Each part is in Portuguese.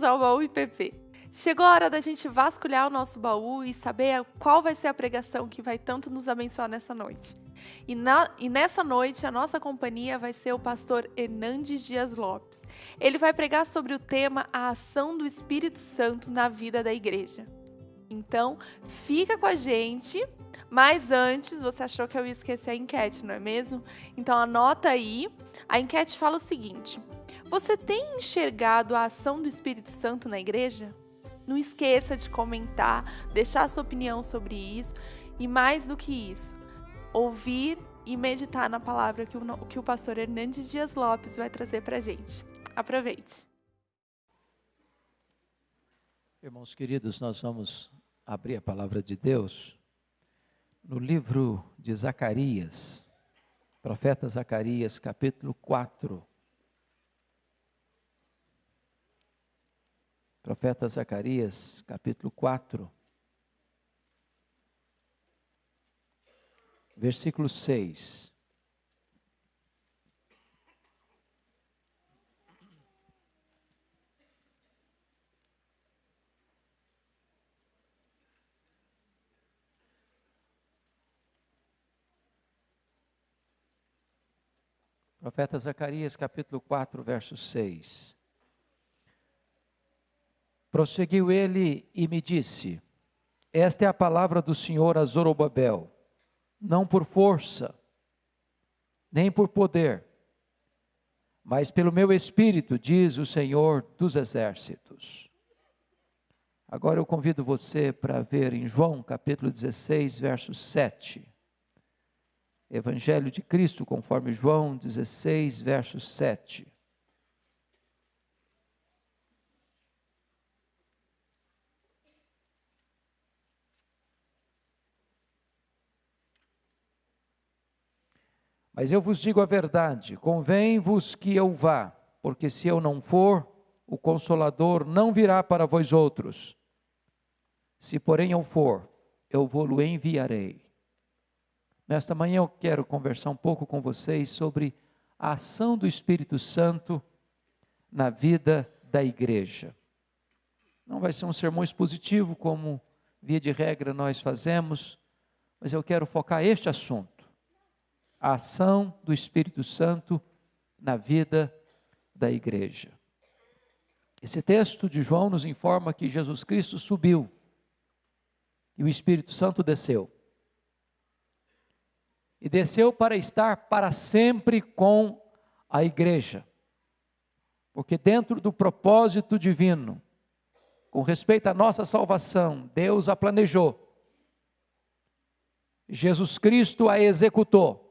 ao Baú IPP. Chegou a hora da gente vasculhar o nosso baú e saber qual vai ser a pregação que vai tanto nos abençoar nessa noite. E nessa noite, a nossa companhia vai ser o pastor Hernandes Dias Lopes. Ele vai pregar sobre o tema A Ação do Espírito Santo na Vida da Igreja. Então, fica com a gente, mas antes, você achou que eu ia esquecer a enquete, não é mesmo? Então, anota aí. A enquete fala o seguinte: você tem enxergado a ação do Espírito Santo na igreja? Não esqueça de comentar, deixar a sua opinião sobre isso e, mais do que isso, ouvir e meditar na palavra que o pastor Hernandes Dias Lopes vai trazer para a gente. Aproveite. Irmãos queridos, nós vamos abrir a palavra de Deus no livro de Zacarias, profeta Zacarias, capítulo 4. Profeta Zacarias, capítulo 4, versículo 6. Profeta Zacarias, capítulo 4, verso 6. Prosseguiu ele e me disse: esta é a palavra do Senhor a Zorobabel, não por força, nem por poder, mas pelo meu espírito, diz o Senhor dos exércitos. Agora eu convido você para ver em João, capítulo 16, verso 7. Evangelho de Cristo, conforme João 16, verso 7. Mas eu vos digo a verdade, convém-vos que eu vá, porque se eu não for, o Consolador não virá para vós outros. Se porém eu for, eu vou-lo enviarei. Nesta manhã eu quero conversar um pouco com vocês sobre a ação do Espírito Santo na vida da igreja. Não vai ser um sermão expositivo, como via de regra nós fazemos, mas eu quero focar este assunto. A ação do Espírito Santo na vida da igreja. Esse texto de João nos informa que Jesus Cristo subiu e o Espírito Santo desceu. E desceu para estar para sempre com a igreja. Porque dentro do propósito divino, com respeito à nossa salvação, Deus a planejou. Jesus Cristo a executou.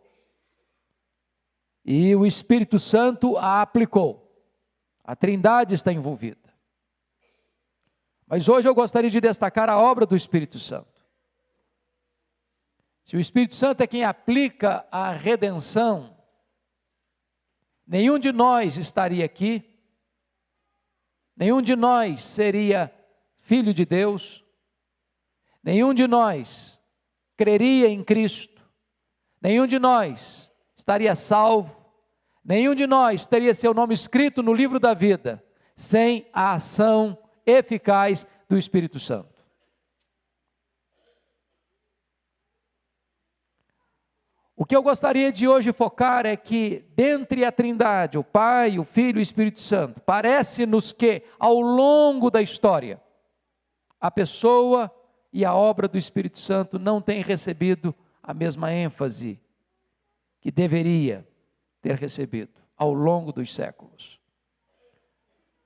E o Espírito Santo a aplicou. A Trindade está envolvida. Mas hoje eu gostaria de destacar a obra do Espírito Santo. Se o Espírito Santo é quem aplica a redenção, nenhum de nós estaria aqui, nenhum de nós seria filho de Deus, nenhum de nós creria em Cristo, nenhum de nós estaria salvo, nenhum de nós teria seu nome escrito no livro da vida, sem a ação eficaz do Espírito Santo. O que eu gostaria de hoje focar é que, dentre a Trindade, o Pai, o Filho e o Espírito Santo, parece-nos que, ao longo da história, a pessoa e a obra do Espírito Santo não têm recebido a mesma ênfase que deveria ter recebido ao longo dos séculos.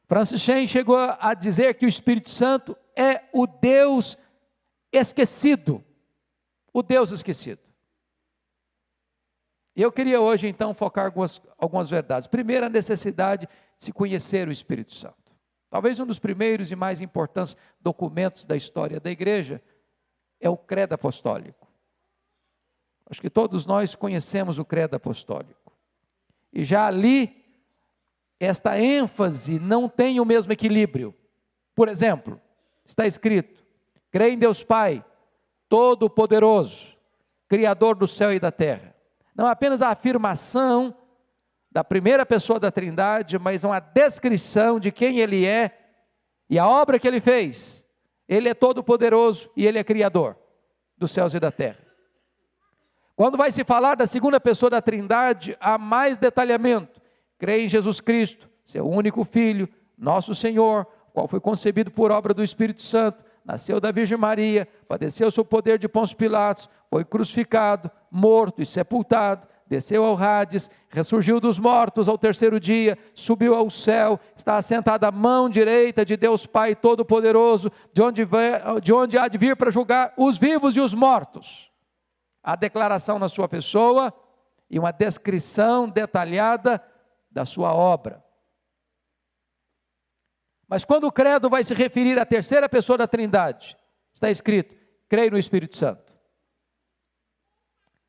Francis Chan chegou a dizer que o Espírito Santo é o Deus esquecido, o Deus esquecido. E eu queria hoje então focar algumas verdades. Primeiro, a necessidade de se conhecer o Espírito Santo. Talvez um dos primeiros e mais importantes documentos da história da igreja é o Credo Apostólico. Acho que todos nós conhecemos o Credo Apostólico. E já ali, esta ênfase não tem o mesmo equilíbrio. Por exemplo, está escrito: creio em Deus Pai, Todo-Poderoso, Criador do céu e da terra. Não apenas a afirmação da primeira pessoa da Trindade, mas uma descrição de quem Ele é E a obra que ele fez, ele é todo poderoso e ele é criador dos céus e da terra. Quando vai se falar da segunda pessoa da Trindade, há mais detalhamento. Creio em Jesus Cristo, seu único Filho, nosso Senhor, qual foi concebido por obra do Espírito Santo, nasceu da Virgem Maria, padeceu sob o poder de Pôncio Pilatos, foi crucificado, morto e sepultado, desceu ao Hades, ressurgiu dos mortos ao terceiro dia, subiu ao céu, está assentado à mão direita de Deus Pai Todo-Poderoso, de onde há de vir para julgar os vivos e os mortos. A declaração na sua pessoa e uma descrição detalhada da sua obra. Mas quando o credo vai se referir à terceira pessoa da Trindade, está escrito, creio no Espírito Santo.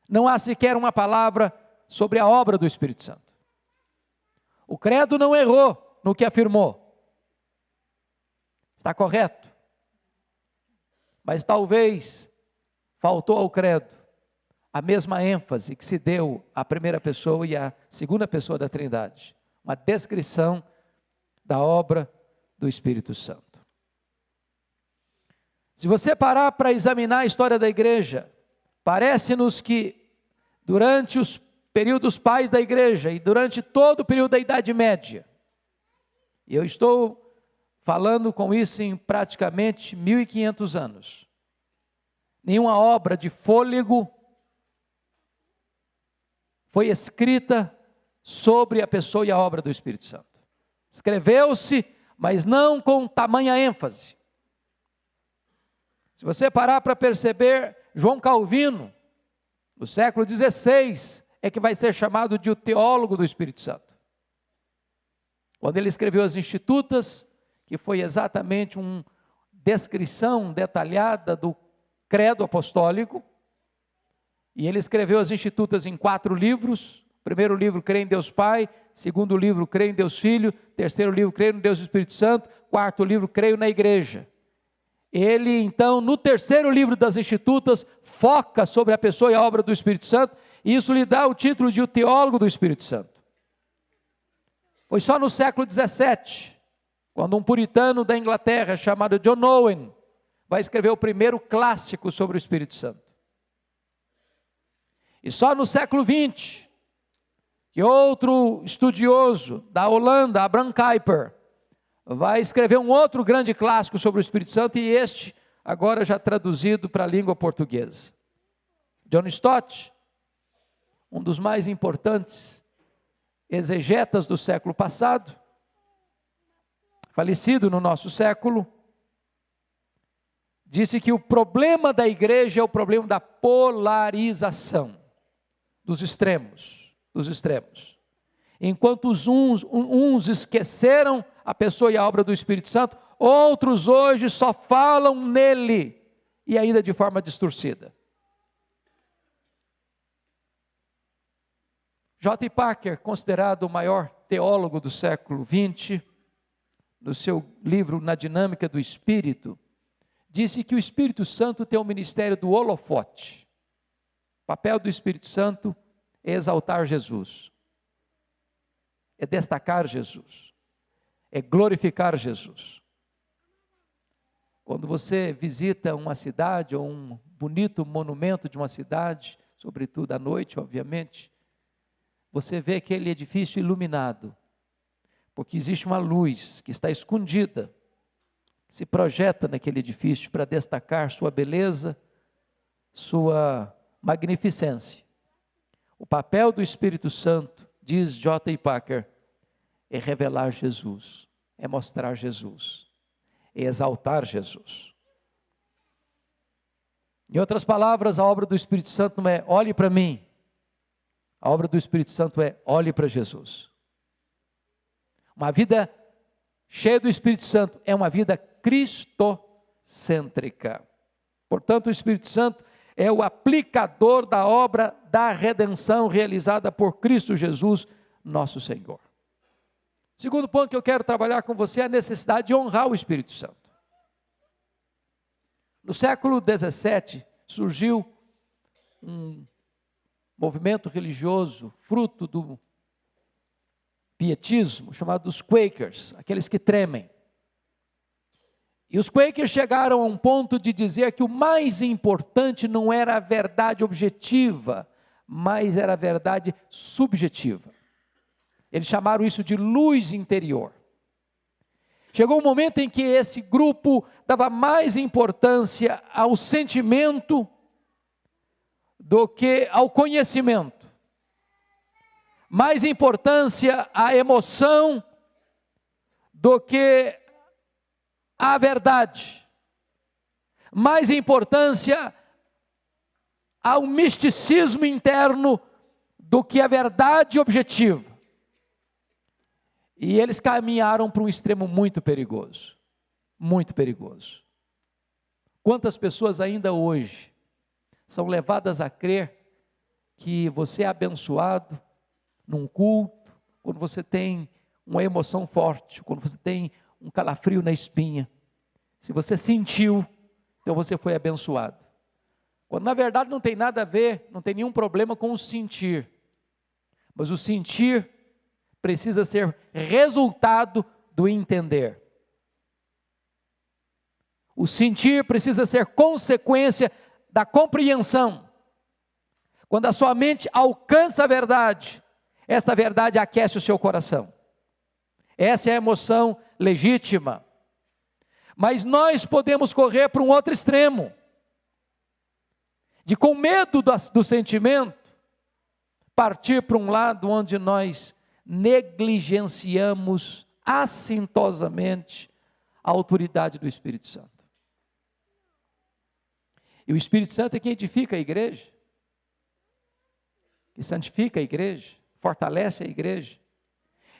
Não há sequer uma palavra sobre a obra do Espírito Santo. O credo não errou no que afirmou. Está correto. Mas talvez faltou ao credo a mesma ênfase que se deu à primeira pessoa e à segunda pessoa da Trindade. Uma descrição da obra do Espírito Santo. Se você parar para examinar a história da igreja, parece-nos que durante os períodos pais da igreja e durante todo o período da Idade Média, e eu estou falando com isso em praticamente 1500 anos, nenhuma obra de fôlego foi escrita sobre a pessoa e a obra do Espírito Santo. Escreveu-se, mas não com tamanha ênfase. Se você parar para perceber, João Calvino, no século XVI, é que vai ser chamado de o teólogo do Espírito Santo. Quando ele escreveu as Institutas, que foi exatamente uma descrição detalhada do credo apostólico, e ele escreveu as Institutas em 4 livros. Primeiro livro, Creio em Deus Pai. Segundo livro, Creio em Deus Filho. Terceiro livro, Creio em Deus Espírito Santo. Quarto livro, Creio na Igreja. Ele, então, no terceiro livro das Institutas, foca sobre a pessoa e a obra do Espírito Santo, e isso lhe dá o título de o teólogo do Espírito Santo. Foi só no século XVII, quando um puritano da Inglaterra, chamado John Owen, vai escrever o primeiro clássico sobre o Espírito Santo. E só no século XX, que outro estudioso da Holanda, Abraham Kuyper, vai escrever um outro grande clássico sobre o Espírito Santo, e este agora já traduzido para a língua portuguesa. John Stott, um dos mais importantes exegetas do século passado, falecido no nosso século, disse que o problema da igreja é o problema da polarização, dos extremos. Enquanto uns esqueceram a pessoa e a obra do Espírito Santo, outros hoje só falam nele, e ainda de forma distorcida. J. Packer, considerado o maior teólogo do século XX, no seu livro Na Dinâmica do Espírito, disse que o Espírito Santo tem o ministério do holofote. O papel do Espírito Santo é exaltar Jesus, é destacar Jesus, é glorificar Jesus. Quando você visita uma cidade ou um bonito monumento de uma cidade, sobretudo à noite, obviamente, você vê aquele edifício iluminado, porque existe uma luz que está escondida, que se projeta naquele edifício para destacar sua beleza, sua magnificência. O papel do Espírito Santo, diz J. Packer, é revelar Jesus, é mostrar Jesus, é exaltar Jesus. Em outras palavras, a obra do Espírito Santo não é olhe para mim, a obra do Espírito Santo é olhe para Jesus. Uma vida cheia do Espírito Santo é uma vida cristocêntrica. Portanto, o Espírito Santo é o aplicador da obra da redenção realizada por Cristo Jesus, nosso Senhor. Segundo ponto que eu quero trabalhar com você é a necessidade de honrar o Espírito Santo. No século XVII surgiu um movimento religioso, fruto do pietismo, chamado dos Quakers, aqueles que tremem. E os Quakers chegaram a um ponto de dizer que o mais importante não era a verdade objetiva, mas era a verdade subjetiva. Eles chamaram isso de luz interior. Chegou um momento em que esse grupo dava mais importância ao sentimento do que ao conhecimento. Mais importância à emoção do que à verdade. Mais importância ao misticismo interno do que à verdade objetiva. E eles caminharam para um extremo muito perigoso. Muito perigoso. Quantas pessoas ainda hoje são levadas a crer que você é abençoado num culto, quando você tem uma emoção forte, quando você tem um calafrio na espinha. Se você sentiu, então você foi abençoado. Quando na verdade não tem nada a ver, não tem nenhum problema com o sentir. Mas o sentir precisa ser resultado do entender. O sentir precisa ser consequência da compreensão. Quando a sua mente alcança a verdade, esta verdade aquece o seu coração. Essa é a emoção legítima. Mas nós podemos correr para um outro extremo, de com medo do sentimento, partir para um lado onde nós negligenciamos assintosamente a autoridade do Espírito Santo. E o Espírito Santo é quem edifica a igreja, que santifica a igreja, fortalece a igreja.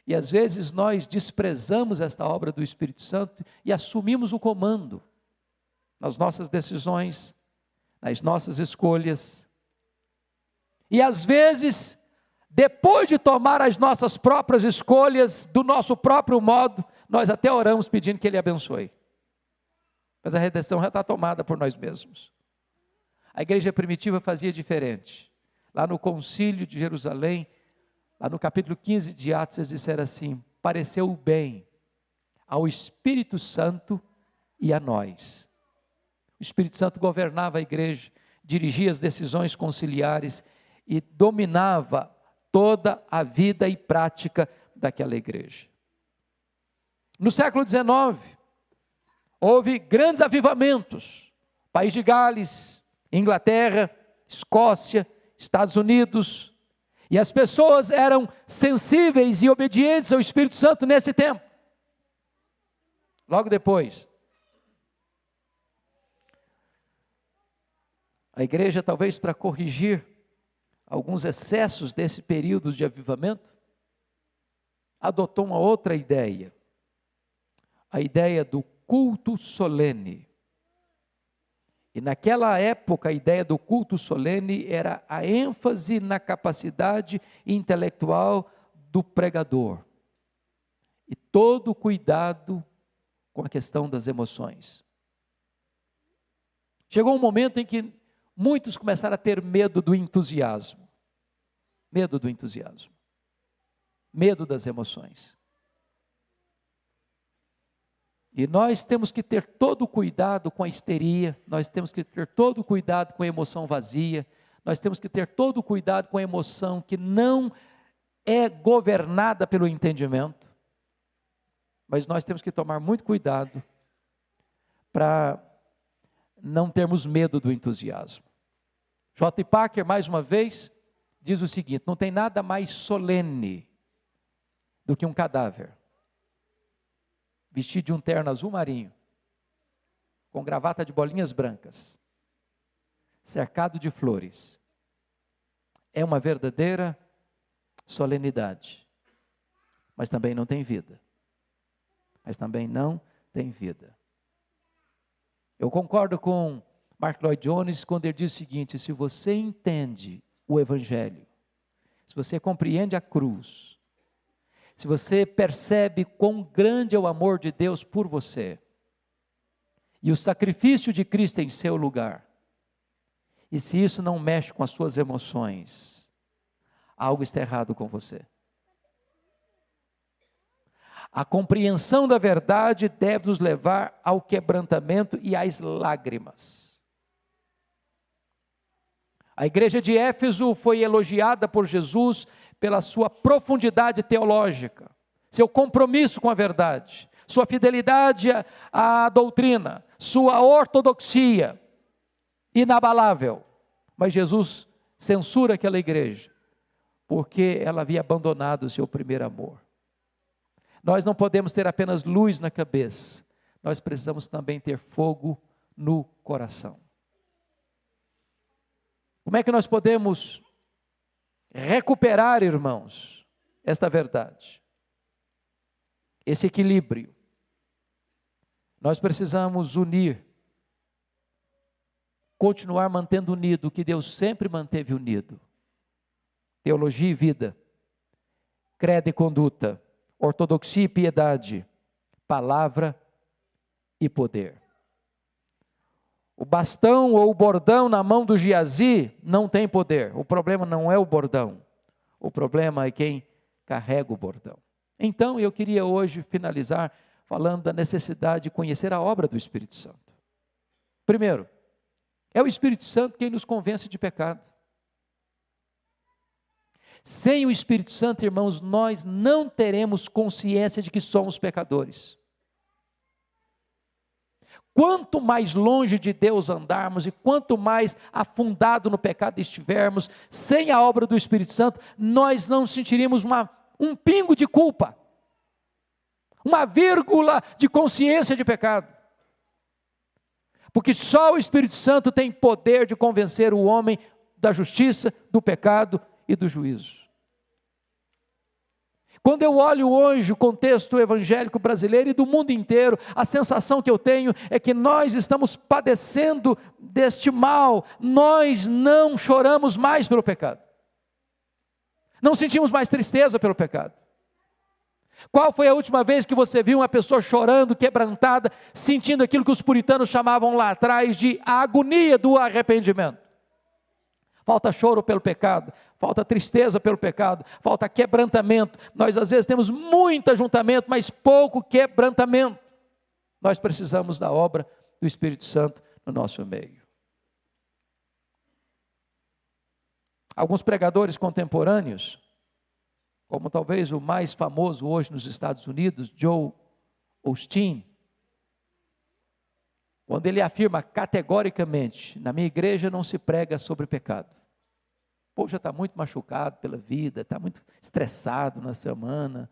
E às vezes nós desprezamos esta obra do Espírito Santo e assumimos o comando nas nossas decisões, nas nossas escolhas. E às vezes, depois de tomar as nossas próprias escolhas, do nosso próprio modo, nós até oramos pedindo que Ele abençoe. Mas a redenção já está tomada por nós mesmos. A igreja primitiva fazia diferente. Lá no concílio de Jerusalém, lá no capítulo 15 de Atos, eles disseram assim: pareceu bem ao Espírito Santo e a nós. O Espírito Santo governava a igreja, dirigia as decisões conciliares e dominava toda a vida e prática daquela igreja. No século XIX, houve grandes avivamentos. País de Gales, Inglaterra, Escócia, Estados Unidos. E as pessoas eram sensíveis e obedientes ao Espírito Santo nesse tempo. Logo depois, a igreja, talvez para corrigir alguns excessos desse período de avivamento, adotou uma outra ideia, a ideia do culto solene. E naquela época a ideia do culto solene era a ênfase na capacidade intelectual do pregador e todo o cuidado com a questão das emoções. Chegou um momento em que muitos começaram a ter medo do entusiasmo. Medo do entusiasmo. Medo das emoções. E nós temos que ter todo o cuidado com a histeria, nós temos que ter todo o cuidado com a emoção vazia, nós temos que ter todo o cuidado com a emoção que não é governada pelo entendimento. Mas nós temos que tomar muito cuidado para não termos medo do entusiasmo. J. Packer, mais uma vez, diz o seguinte: não tem nada mais solene do que um cadáver vestido de um terno azul marinho, com gravata de bolinhas brancas, cercado de flores. É uma verdadeira solenidade, mas também não tem vida. Mas também não tem vida. Eu concordo com Mark Lloyd Jones quando ele diz o seguinte: se você entende o Evangelho, se você compreende a cruz, se você percebe quão grande é o amor de Deus por você, e o sacrifício de Cristo em seu lugar, e se isso não mexe com as suas emoções, algo está errado com você. A compreensão da verdade deve nos levar ao quebrantamento e às lágrimas. A igreja de Éfeso foi elogiada por Jesus pela sua profundidade teológica, seu compromisso com a verdade, sua fidelidade à doutrina, sua ortodoxia inabalável. Mas Jesus censura aquela igreja, porque ela havia abandonado o seu primeiro amor. Nós não podemos ter apenas luz na cabeça, nós precisamos também ter fogo no coração. Como é que nós podemos recuperar, irmãos, esta verdade? Esse equilíbrio. Nós precisamos unir, continuar mantendo unido o que Deus sempre manteve unido. Teologia e vida, credo e conduta, ortodoxia e piedade, palavra e poder. O bastão ou o bordão na mão do Giazi não tem poder. O problema não é o bordão, o problema é quem carrega o bordão. Então eu queria hoje finalizar falando da necessidade de conhecer a obra do Espírito Santo. Primeiro, é o Espírito Santo quem nos convence de pecado. Sem o Espírito Santo, irmãos, nós não teremos consciência de que somos pecadores. Quanto mais longe de Deus andarmos e quanto mais afundado no pecado estivermos, sem a obra do Espírito Santo, nós não sentiríamos um pingo de culpa, uma vírgula de consciência de pecado. Porque só o Espírito Santo tem poder de convencer o homem da justiça, do pecado e do juízo. Quando eu olho hoje o contexto evangélico brasileiro e do mundo inteiro, a sensação que eu tenho é que nós estamos padecendo deste mal, nós não choramos mais pelo pecado, não sentimos mais tristeza pelo pecado. Qual foi a última vez que você viu uma pessoa chorando, quebrantada, sentindo aquilo que os puritanos chamavam lá atrás de a agonia do arrependimento? Falta choro pelo pecado, falta tristeza pelo pecado, falta quebrantamento. Nós às vezes temos muito ajuntamento, mas pouco quebrantamento. Nós precisamos da obra do Espírito Santo no nosso meio. Alguns pregadores contemporâneos, como talvez o mais famoso hoje nos Estados Unidos, Joel Osteen, quando ele afirma categoricamente: na minha igreja não se prega sobre pecado. O povo já está muito machucado pela vida, está muito estressado na semana,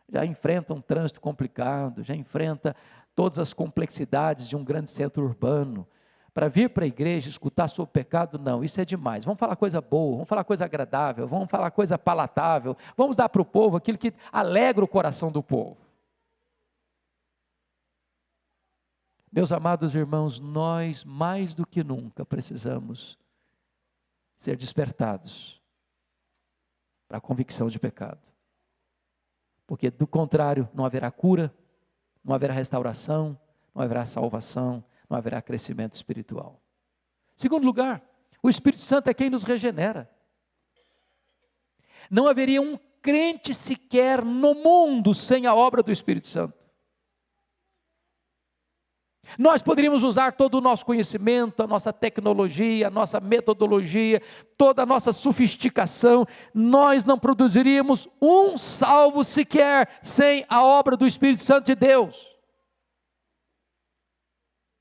já enfrenta um trânsito complicado, já enfrenta todas as complexidades de um grande centro urbano. Para vir para a igreja escutar sobre pecado, não, isso é demais. Vamos falar coisa boa, vamos falar coisa agradável, vamos falar coisa palatável, vamos dar para o povo aquilo que alegra o coração do povo. Meus amados irmãos, nós mais do que nunca precisamos ser despertados para a convicção de pecado, porque do contrário não haverá cura, não haverá restauração, não haverá salvação, não haverá crescimento espiritual. Segundo lugar, o Espírito Santo é quem nos regenera. Não haveria um crente sequer no mundo sem a obra do Espírito Santo. Nós poderíamos usar todo o nosso conhecimento, a nossa tecnologia, a nossa metodologia, toda a nossa sofisticação, nós não produziríamos um salvo sequer sem a obra do Espírito Santo de Deus.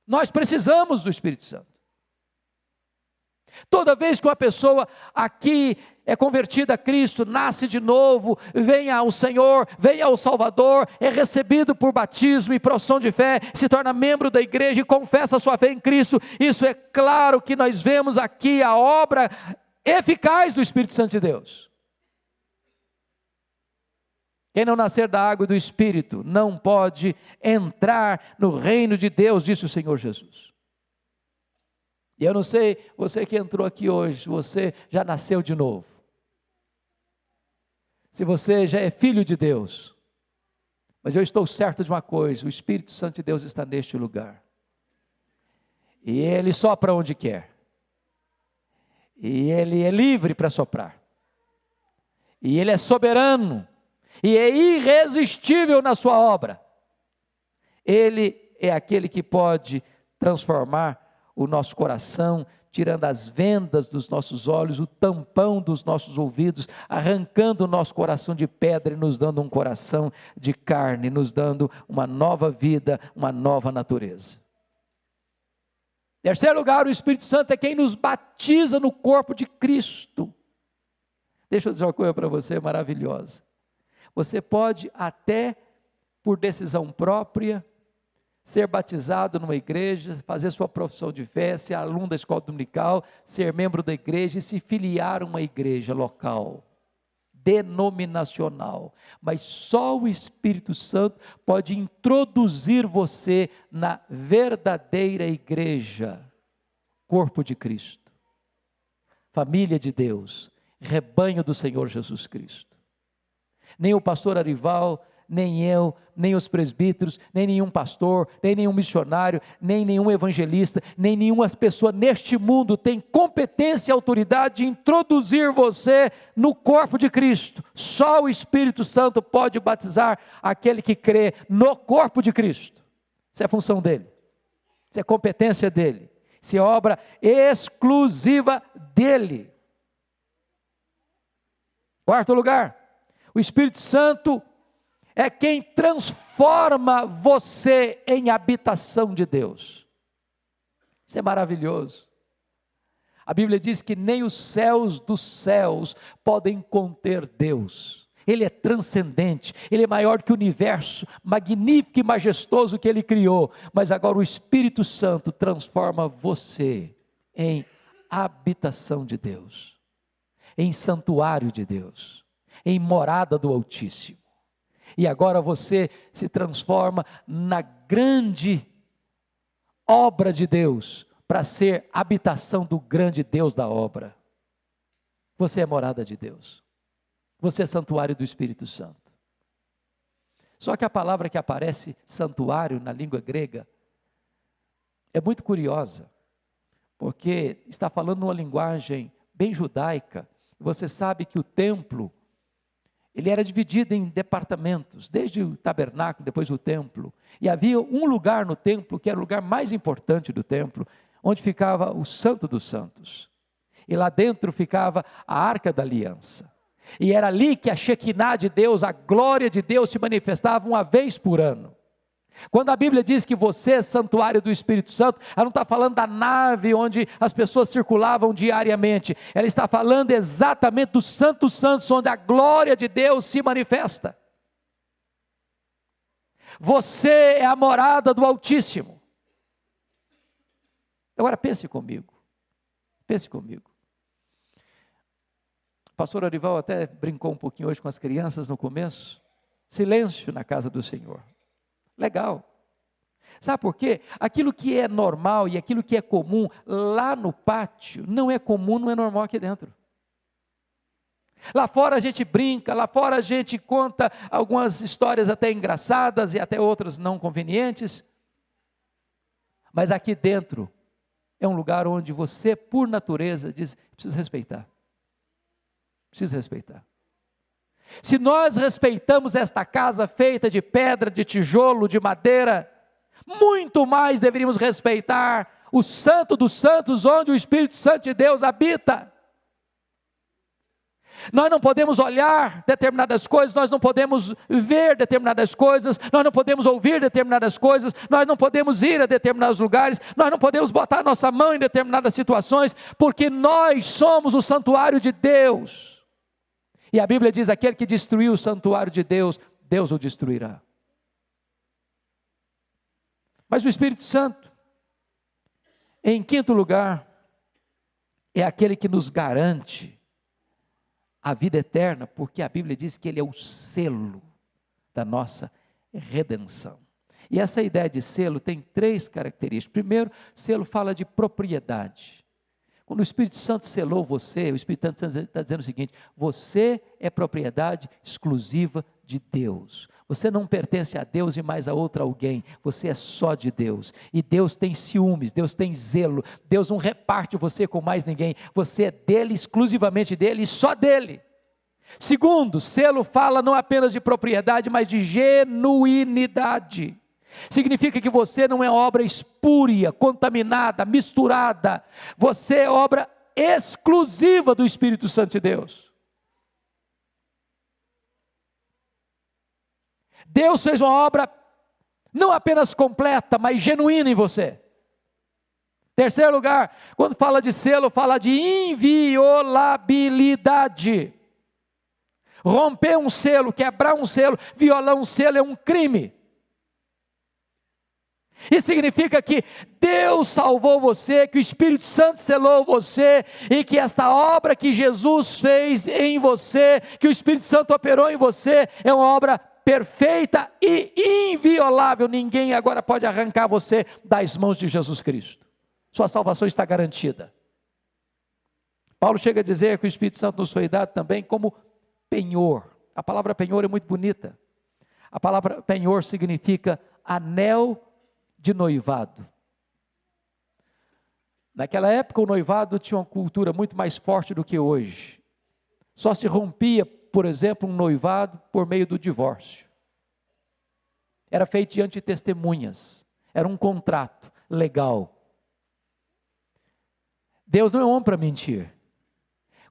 Nós precisamos do Espírito Santo. Toda vez que uma pessoa aqui é convertida a Cristo, nasce de novo, vem ao Senhor, vem ao Salvador, é recebido por batismo e profissão de fé, se torna membro da igreja e confessa a sua fé em Cristo, isso é claro que nós vemos aqui a obra eficaz do Espírito Santo de Deus. Quem não nascer da água e do Espírito não pode entrar no reino de Deus, disse o Senhor Jesus. E eu não sei, você que entrou aqui hoje, você já nasceu de novo. Se você já é filho de Deus, mas eu estou certo de uma coisa, o Espírito Santo de Deus está neste lugar. E Ele sopra onde quer. E Ele é livre para soprar. E Ele é soberano. e é irresistível na sua obra. Ele é aquele que pode transformar o nosso coração, tirando as vendas dos nossos olhos, o tampão dos nossos ouvidos, arrancando o nosso coração de pedra e nos dando um coração de carne, nos dando uma nova vida, uma nova natureza. Terceiro lugar, o Espírito Santo é quem nos batiza no corpo de Cristo. Deixa eu dizer uma coisa para você maravilhosa. Você pode até, por decisão própria, ser batizado numa igreja, fazer sua profissão de fé, ser aluno da escola dominical, ser membro da igreja e se filiar a uma igreja local, denominacional. Mas só o Espírito Santo pode introduzir você na verdadeira igreja, corpo de Cristo, família de Deus, rebanho do Senhor Jesus Cristo. Nem o pastor Arival, nem eu, nem os presbíteros, nem nenhum pastor, nem nenhum missionário, nem nenhum evangelista, nem nenhuma pessoa neste mundo tem competência e autoridade de introduzir você no corpo de Cristo. Só o Espírito Santo pode batizar aquele que crê no corpo de Cristo. Isso é função dele, isso é competência dele, isso é obra exclusiva dele. Quarto lugar, o Espírito Santo é quem transforma você em habitação de Deus. Isso é maravilhoso. A Bíblia diz que nem os céus dos céus podem conter Deus. Ele é transcendente, Ele é maior que o universo, magnífico e majestoso que Ele criou. Mas agora o Espírito Santo transforma você em habitação de Deus, em santuário de Deus, em morada do Altíssimo. E agora você se transforma na grande obra de Deus, para ser habitação do grande Deus da obra. Você é morada de Deus, você é santuário do Espírito Santo. Só que a palavra que aparece, santuário, na língua grega, é muito curiosa, porque está falando numa linguagem bem judaica. Você sabe que o templo, ele era dividido em departamentos, desde o tabernáculo, depois o templo, e havia um lugar no templo, que era o lugar mais importante do templo, onde ficava o Santo dos Santos, e lá dentro ficava a Arca da Aliança, e era ali que a Shekinah de Deus, a glória de Deus se manifestava uma vez por ano. Quando a Bíblia diz que você é santuário do Espírito Santo, ela não está falando da nave onde as pessoas circulavam diariamente, ela está falando exatamente do Santo Santos, onde a glória de Deus se manifesta. Você é a morada do Altíssimo. Agora pense comigo, o pastor Arival até brincou um pouquinho hoje com as crianças no começo, silêncio na casa do Senhor. Legal. Sabe por quê? Aquilo que é normal e aquilo que é comum lá no pátio, não é comum, não é normal aqui dentro. Lá fora a gente brinca, lá fora a gente conta algumas histórias até engraçadas e até outras não convenientes. Mas aqui dentro é um lugar onde você, por natureza, diz, preciso respeitar. Preciso respeitar. Se nós respeitamos esta casa feita de pedra, de tijolo, de madeira, muito mais deveríamos respeitar o Santo dos Santos, onde o Espírito Santo de Deus habita. Nós não podemos olhar determinadas coisas, nós não podemos ver determinadas coisas, nós não podemos ouvir determinadas coisas, nós não podemos ir a determinados lugares, nós não podemos botar nossa mão em determinadas situações, porque nós somos o santuário de Deus. E a Bíblia diz, aquele que destruiu o santuário de Deus, Deus o destruirá. Mas o Espírito Santo, em quinto lugar, é aquele que nos garante a vida eterna, porque a Bíblia diz que ele é o selo da nossa redenção. E essa ideia de selo tem três características. Primeiro, selo fala de propriedade. Quando o Espírito Santo selou você, o Espírito Santo está dizendo o seguinte, você é propriedade exclusiva de Deus. Você não pertence a Deus e mais a outro alguém, você é só de Deus. E Deus tem ciúmes, Deus tem zelo, Deus não reparte você com mais ninguém, você é dele, exclusivamente dele e só dele. Segundo, selo fala não apenas de propriedade, mas de genuinidade. Significa que você não é obra espúria, contaminada, misturada. Você é obra exclusiva do Espírito Santo de Deus. Deus fez uma obra não apenas completa, mas genuína em você. Terceiro lugar, quando fala de selo, fala de inviolabilidade. Romper um selo, quebrar um selo, violar um selo é um crime. Isso significa que Deus salvou você, que o Espírito Santo selou você, e que esta obra que Jesus fez em você, que o Espírito Santo operou em você, é uma obra perfeita e inviolável. Ninguém agora pode arrancar você das mãos de Jesus Cristo. Sua salvação está garantida. Paulo chega a dizer que o Espírito Santo nos foi dado também como penhor. A palavra penhor é muito bonita. A palavra penhor significa anel de noivado. Naquela época o noivado tinha uma cultura muito mais forte do que hoje. Só se rompia, por exemplo, um noivado por meio do divórcio. Era feito diante de testemunhas. Era um contrato legal. Deus não é homem para mentir.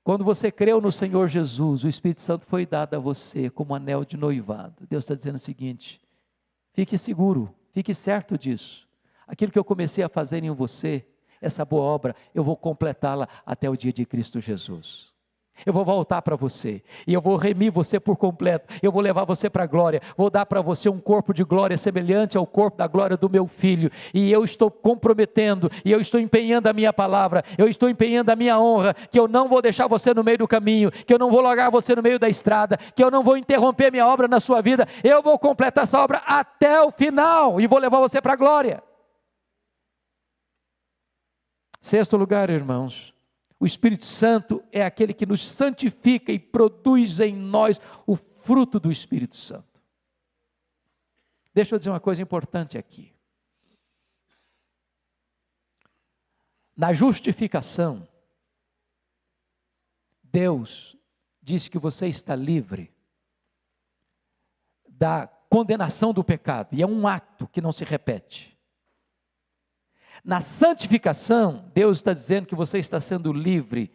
Quando você creu no Senhor Jesus, o Espírito Santo foi dado a você como anel de noivado. Deus está dizendo o seguinte: fique seguro, fique certo disso. Aquilo que eu comecei a fazer em você, essa boa obra, eu vou completá-la até o dia de Cristo Jesus. Eu vou voltar para você, e eu vou remir você por completo, eu vou levar você para a glória, vou dar para você um corpo de glória semelhante ao corpo da glória do meu Filho, e eu estou comprometendo, e eu estou empenhando a minha palavra, eu estou empenhando a minha honra, que eu não vou deixar você no meio do caminho, que eu não vou largar você no meio da estrada, que eu não vou interromper minha obra na sua vida, eu vou completar essa obra até o final, e vou levar você para a glória. Sexto lugar, irmãos, o Espírito Santo é aquele que nos santifica e produz em nós o fruto do Espírito Santo. Deixa eu dizer uma coisa importante aqui. Na justificação, Deus diz que você está livre da condenação do pecado, e é um ato que não se repete. Na santificação, Deus está dizendo que você está sendo livre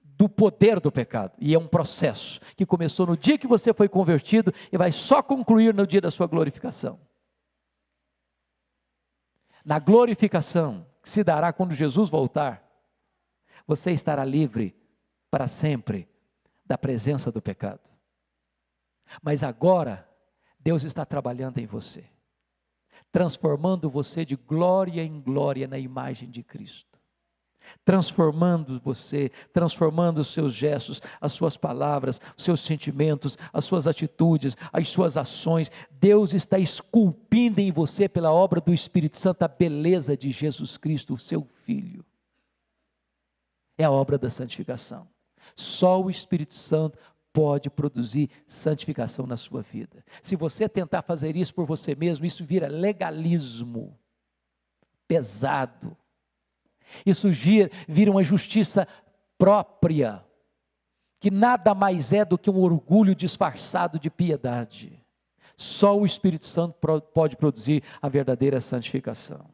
do poder do pecado, e é um processo que começou no dia que você foi convertido e vai só concluir no dia da sua glorificação. Na glorificação, que se dará quando Jesus voltar, você estará livre para sempre da presença do pecado. Mas agora, Deus está trabalhando em você, transformando você de glória em glória na imagem de Cristo, transformando você, transformando os seus gestos, as suas palavras, os seus sentimentos, as suas atitudes, as suas ações. Deus está esculpindo em você, pela obra do Espírito Santo, a beleza de Jesus Cristo, o seu Filho. É a obra da santificação. Só o Espírito Santo pode produzir santificação na sua vida. Se você tentar fazer isso por você mesmo, isso vira legalismo pesado. Isso vira uma justiça própria, que nada mais é do que um orgulho disfarçado de piedade. Só o Espírito Santo pode produzir a verdadeira santificação.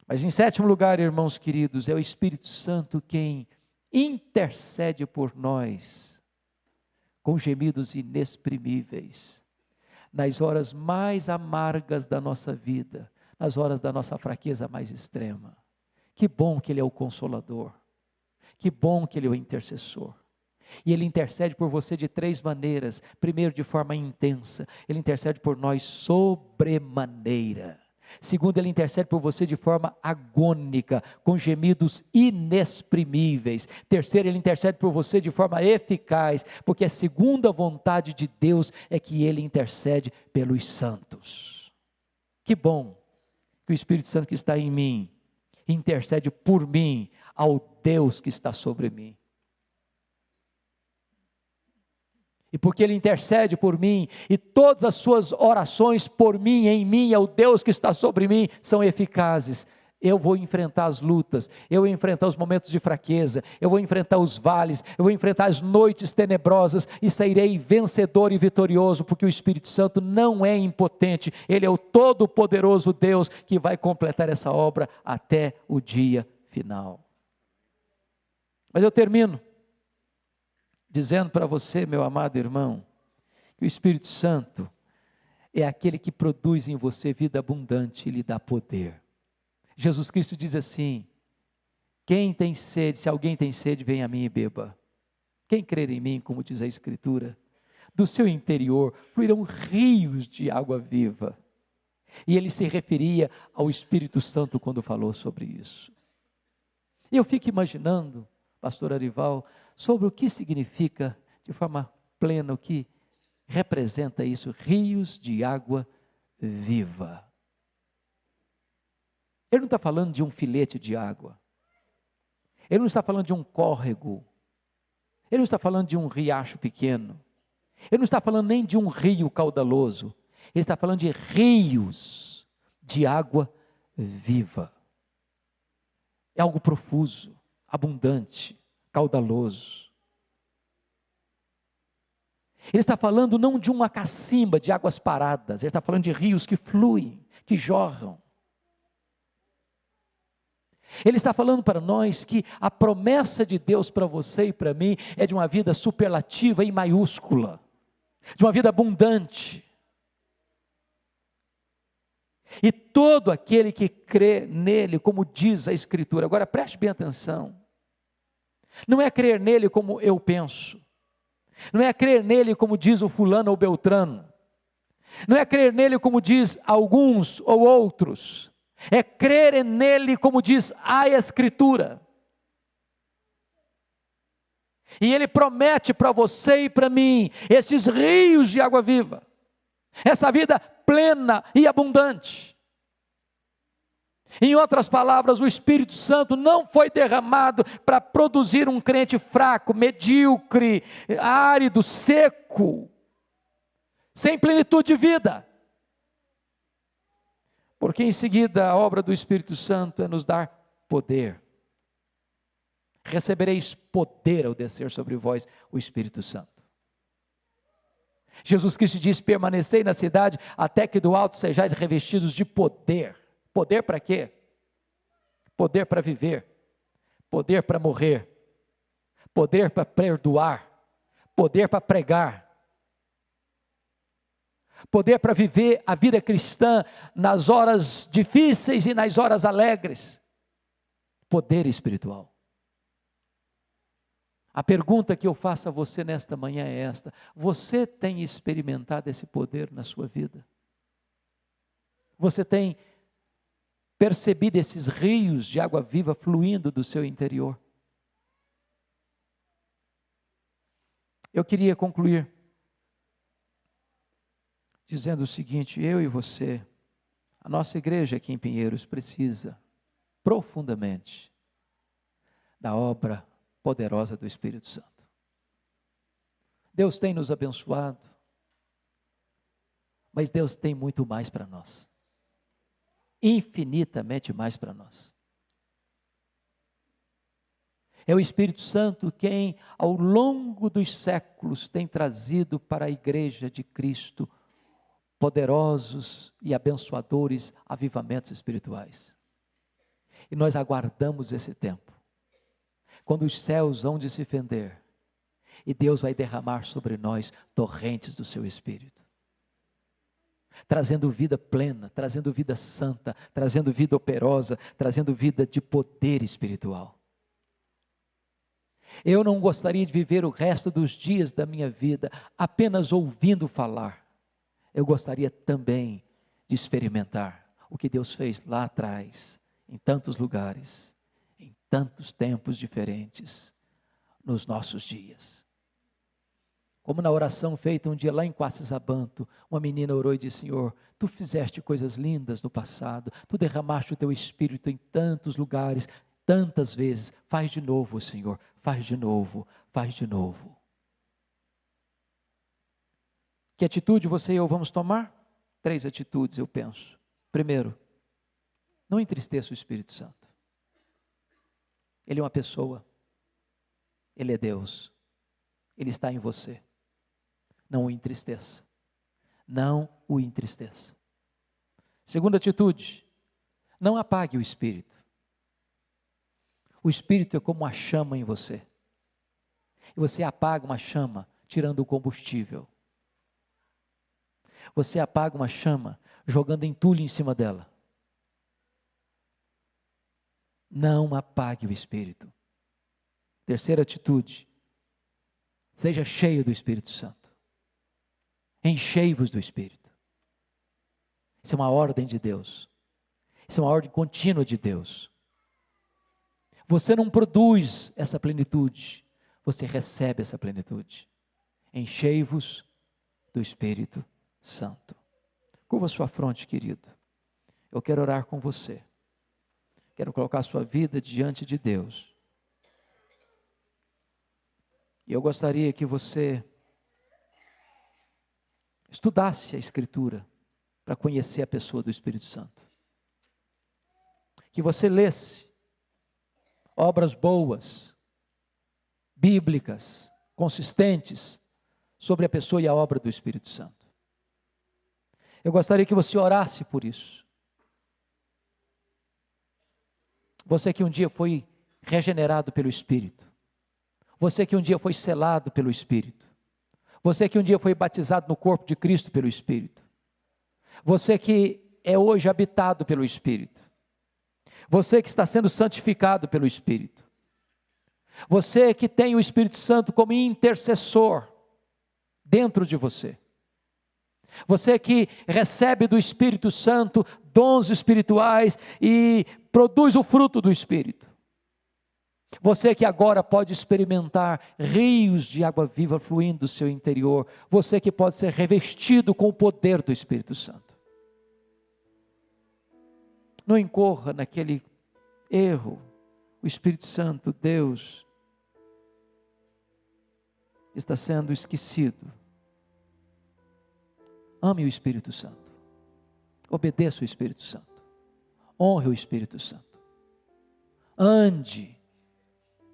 Mas em sétimo lugar, irmãos queridos, é o Espírito Santo quem intercede por nós com gemidos inexprimíveis, nas horas mais amargas da nossa vida, nas horas da nossa fraqueza mais extrema. Que bom que Ele é o Consolador, que bom que Ele é o intercessor, e Ele intercede por você de três maneiras. Primeiro, de forma intensa, Ele intercede por nós sobremaneira. Segundo, Ele intercede por você de forma agônica, com gemidos inexprimíveis. Terceiro, Ele intercede por você de forma eficaz, porque a segunda vontade de Deus é que Ele intercede pelos santos. Que bom que o Espírito Santo que está em mim intercede por mim ao Deus que está sobre mim. E porque Ele intercede por mim, e todas as suas orações por mim, em mim, ao Deus que está sobre mim, são eficazes. Eu vou enfrentar as lutas, eu vou enfrentar os momentos de fraqueza, eu vou enfrentar os vales, eu vou enfrentar as noites tenebrosas e sairei vencedor e vitorioso, porque o Espírito Santo não é impotente, Ele é o todo-poderoso Deus que vai completar essa obra até o dia final. Mas eu termino dizendo para você, meu amado irmão, que o Espírito Santo é aquele que produz em você vida abundante e lhe dá poder. Jesus Cristo diz assim: quem tem sede, se alguém tem sede, venha a mim e beba. Quem crer em mim, como diz a Escritura, do seu interior fluirão rios de água viva. E ele se referia ao Espírito Santo quando falou sobre isso. E eu fico imaginando, pastor Arival, sobre o que significa, de forma plena, o que representa isso, rios de água viva. Ele não está falando de um filete de água, ele não está falando de um córrego, ele não está falando de um riacho pequeno, ele não está falando nem de um rio caudaloso, ele está falando de rios de água viva. É algo profuso, abundante, caudaloso. Ele está falando não de uma cacimba de águas paradas, ele está falando de rios que fluem, que jorram. Ele está falando para nós que a promessa de Deus para você e para mim é de uma vida superlativa em maiúscula, de uma vida abundante. E todo aquele que crê nele, como diz a Escritura, agora preste bem atenção, não é crer nele como eu penso, não é crer nele como diz o fulano ou beltrano, não é crer nele como diz alguns ou outros, é crer nele como diz a Escritura. E ele promete para você e para mim esses rios de água viva, essa vida plena e abundante. Em outras palavras, o Espírito Santo não foi derramado para produzir um crente fraco, medíocre, árido, seco, sem plenitude de vida. Porque em seguida a obra do Espírito Santo é nos dar poder. Recebereis poder ao descer sobre vós o Espírito Santo. Jesus Cristo diz: permanecei na cidade até que do alto sejais revestidos de poder. Poder para quê? Poder para viver, poder para morrer, poder para perdoar, poder para pregar, poder para viver a vida cristã nas horas difíceis e nas horas alegres, poder espiritual. A pergunta que eu faço a você nesta manhã é esta: você tem experimentado esse poder na sua vida? Você tem percebido esses rios de água viva fluindo do seu interior? Eu queria concluir dizendo o seguinte: eu e você, a nossa igreja aqui em Pinheiros precisa profundamente da obra poderosa do Espírito Santo. Deus tem nos abençoado, mas Deus tem muito mais para nós, infinitamente mais para nós. É o Espírito Santo quem, ao longo dos séculos, tem trazido para a igreja de Cristo poderosos e abençoadores avivamentos espirituais. E nós aguardamos esse tempo, quando os céus hão de se fender, e Deus vai derramar sobre nós torrentes do seu Espírito, trazendo vida plena, trazendo vida santa, trazendo vida operosa, trazendo vida de poder espiritual. Eu não gostaria de viver o resto dos dias da minha vida apenas ouvindo falar. Eu gostaria também de experimentar o que Deus fez lá atrás, em tantos lugares, em tantos tempos diferentes, nos nossos dias. Como na oração feita um dia lá em Quacisabanto, uma menina orou e disse: Senhor, Tu fizeste coisas lindas no passado, Tu derramaste o Teu Espírito em tantos lugares, tantas vezes, faz de novo, Senhor, faz de novo, faz de novo. Que atitude você e eu vamos tomar? 3 atitudes, eu penso. Primeiro, Não entristeça o Espírito Santo. Ele é uma pessoa. Ele é Deus. Ele está em você. Não o entristeça. Não o entristeça. Segunda atitude, não apague o Espírito. O Espírito é como uma chama em você. E você apaga uma chama tirando o combustível. Você apaga uma chama jogando entulho em cima dela. Não apague o Espírito. Terceira atitude, seja cheio do Espírito Santo. Enchei-vos do Espírito. Isso é uma ordem de Deus. Isso é uma ordem contínua de Deus. Você não produz essa plenitude, você recebe essa plenitude. Enchei-vos do Espírito Santo. Curva sua fronte, querido. Eu quero orar com você. Quero colocar a sua vida diante de Deus. E eu gostaria que você estudasse a Escritura para conhecer a pessoa do Espírito Santo. Que você lesse obras boas, bíblicas, consistentes, sobre a pessoa e a obra do Espírito Santo. Eu gostaria que você orasse por isso. Você que um dia foi regenerado pelo Espírito. Você que um dia foi selado pelo Espírito. Você que um dia foi batizado no corpo de Cristo pelo Espírito. Você que é hoje habitado pelo Espírito. Você que está sendo santificado pelo Espírito. Você que tem o Espírito Santo como intercessor dentro de você. Você que recebe do Espírito Santo dons espirituais e produz o fruto do Espírito. Você que agora pode experimentar rios de água viva fluindo do seu interior. Você que pode ser revestido com o poder do Espírito Santo. Não incorra naquele erro. O Espírito Santo, Deus, está sendo esquecido. Ame o Espírito Santo. Obedeça o Espírito Santo. Honre o Espírito Santo. Ande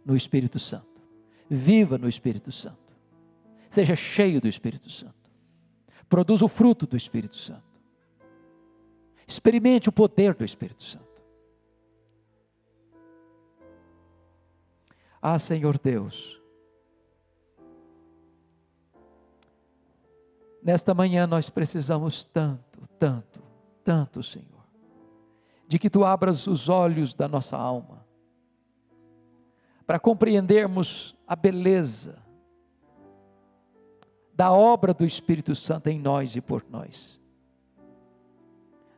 no Espírito Santo. Viva no Espírito Santo. Seja cheio do Espírito Santo. Produza o fruto do Espírito Santo. Experimente o poder do Espírito Santo. Ah, Senhor Deus, nesta manhã nós precisamos tanto, Senhor, de que Tu abras os olhos da nossa alma, para compreendermos a beleza da obra do Espírito Santo em nós e por nós.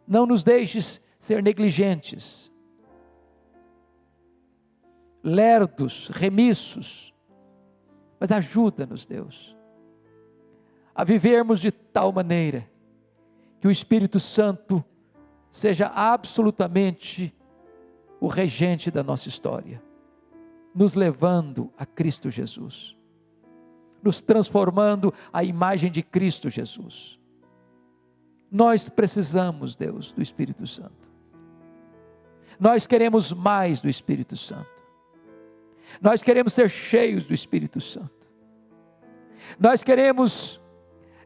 Não nos deixes ser negligentes, lerdos, remissos, mas ajuda-nos, Deus, a vivermos de tal maneira que o Espírito Santo seja absolutamente o regente da nossa história, nos levando a Cristo Jesus, nos transformando à imagem de Cristo Jesus. Nós precisamos, Deus, do Espírito Santo. Nós queremos mais do Espírito Santo. Nós queremos ser cheios do Espírito Santo. Nós queremos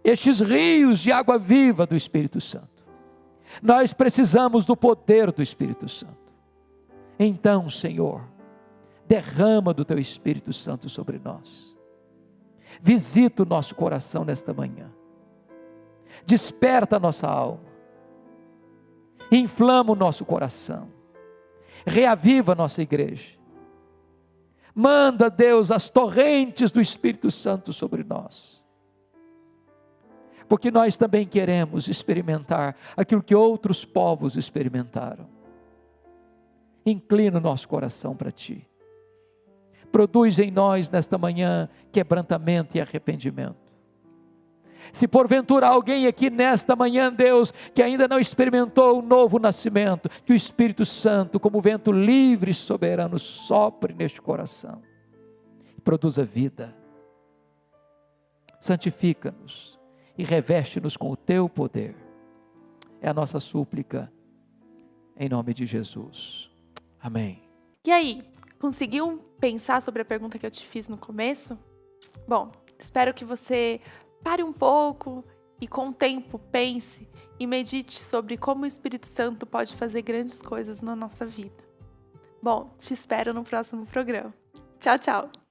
estes rios de água viva do Espírito Santo. Nós precisamos do poder do Espírito Santo. Então, Senhor, derrama do Teu Espírito Santo sobre nós. Visita o nosso coração nesta manhã. Desperta a nossa alma. Inflama o nosso coração. Reaviva a nossa igreja. Manda, Deus, as torrentes do Espírito Santo sobre nós. Porque nós também queremos experimentar aquilo que outros povos experimentaram. Inclina o nosso coração para Ti. Produz em nós nesta manhã quebrantamento e arrependimento. Se porventura alguém aqui nesta manhã, Deus, que ainda não experimentou o novo nascimento, que o Espírito Santo, como vento livre e soberano, sopre neste coração, produza vida, santifica-nos e reveste-nos com o Teu poder. É a nossa súplica, em nome de Jesus. Amém. E aí, conseguiu pensar sobre a pergunta que eu te fiz no começo? Bom, espero que você pare um pouco e com o tempo pense e medite sobre como o Espírito Santo pode fazer grandes coisas na nossa vida. Bom, te espero no próximo programa. Tchau, tchau!